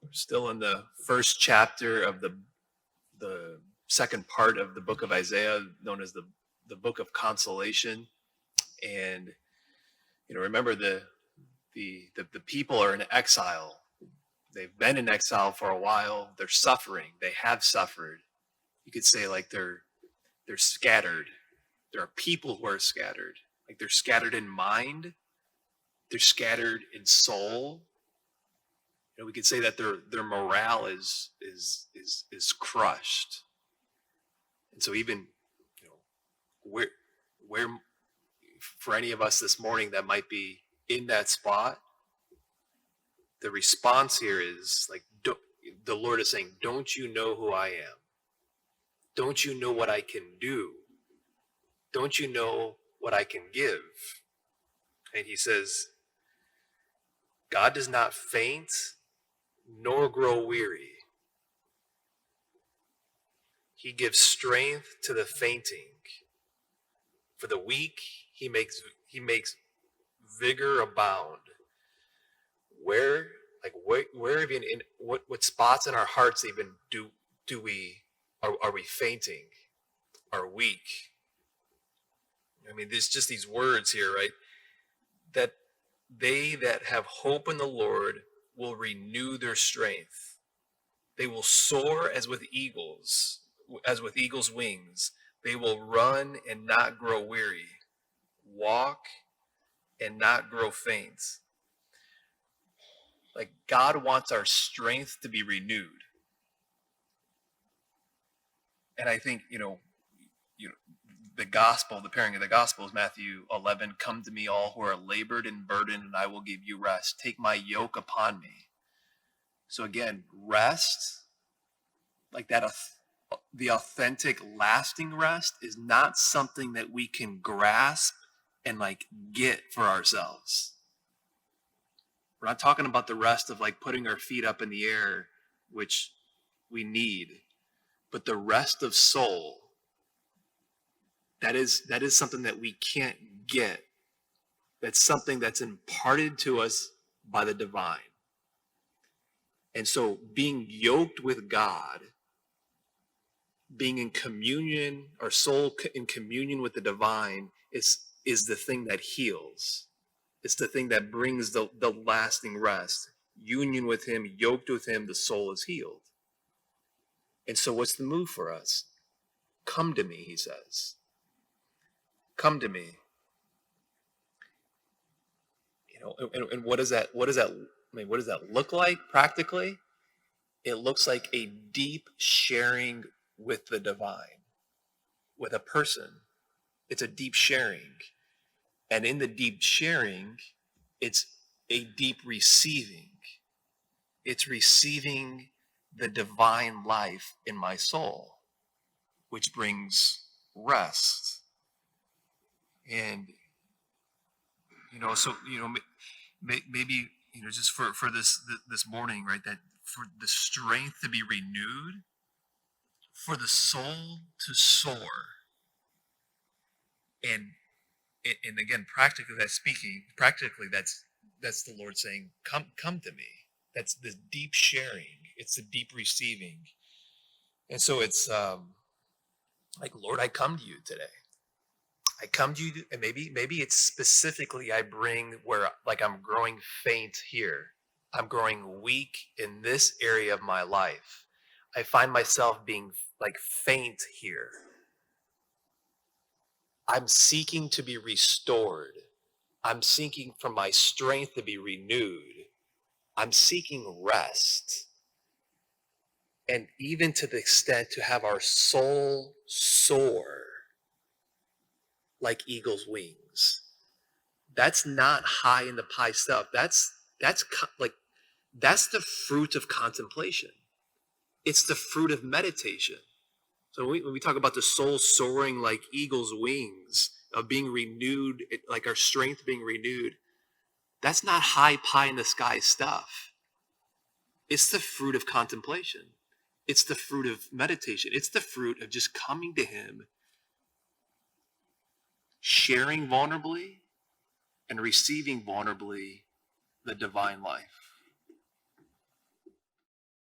We're still in the first chapter of the second part of the book of Isaiah, known as the book of consolation. And remember the people are in exile. They've been in exile for a while. They're suffering. They have suffered. You could say like they're scattered. There are people who are scattered. Like they're scattered in mind. They're scattered in soul. We could say that their morale is crushed. And so even where for any of us this morning that might be in that spot, the response here is like the Lord is saying, don't you know who I am? Don't you know what I can do? Don't you know what I can give? And he says, God does not faint nor grow weary. He gives strength to the fainting. For the weak, he makes vigor abound. Where even in what spots in our hearts even are we fainting, are weak? I mean, there's just these words here, right? That they that have hope in the Lord will renew their strength. They will soar as with eagles' wings. They will run and not grow weary, walk and not grow faint. Like God wants our strength to be renewed. And I think, the gospel, the pairing of the gospel is Matthew 11, come to me all who are labored and burdened, and I will give you rest. Take my yoke upon me. So again, rest, like that, the authentic, lasting rest is not something that we can grasp and like get for ourselves. We're not talking about the rest of like putting our feet up in the air, which we need, but the rest of soul, that is something that we can't get. That's something that's imparted to us by the divine. And so being yoked with God, being in communion, our soul in communion with the divine is the thing that heals. It's the thing that brings the lasting rest. Union with him, yoked with him, the soul is healed. And so what's the move for us? Come to me, he says. Come to me. And what does that look like practically? It looks like a deep sharing with the divine, with a person. It's a deep sharing. And in the deep sharing, it's a deep receiving. It's receiving the divine life in my soul, which brings rest. And, maybe, just for this morning, right, that for the strength to be renewed, for the soul to soar. And again, practically that's the Lord saying, come to me. That's the deep sharing. It's the deep receiving. And so it's like, Lord, I come to you today. I come to you, and maybe it's specifically I bring where like I'm growing faint here. I'm growing weak in this area of my life. I find myself being like faint here. I'm seeking to be restored. I'm seeking for my strength to be renewed. I'm seeking rest. And even to the extent to have our soul soar like eagle's wings. That's not high in the pie stuff. That's the fruit of contemplation. It's the fruit of meditation. So when we talk about the soul soaring like eagle's wings, of being renewed, like our strength being renewed, that's not high pie in the sky stuff. It's the fruit of contemplation. It's the fruit of meditation. It's the fruit of just coming to him, sharing vulnerably and receiving vulnerably the divine life.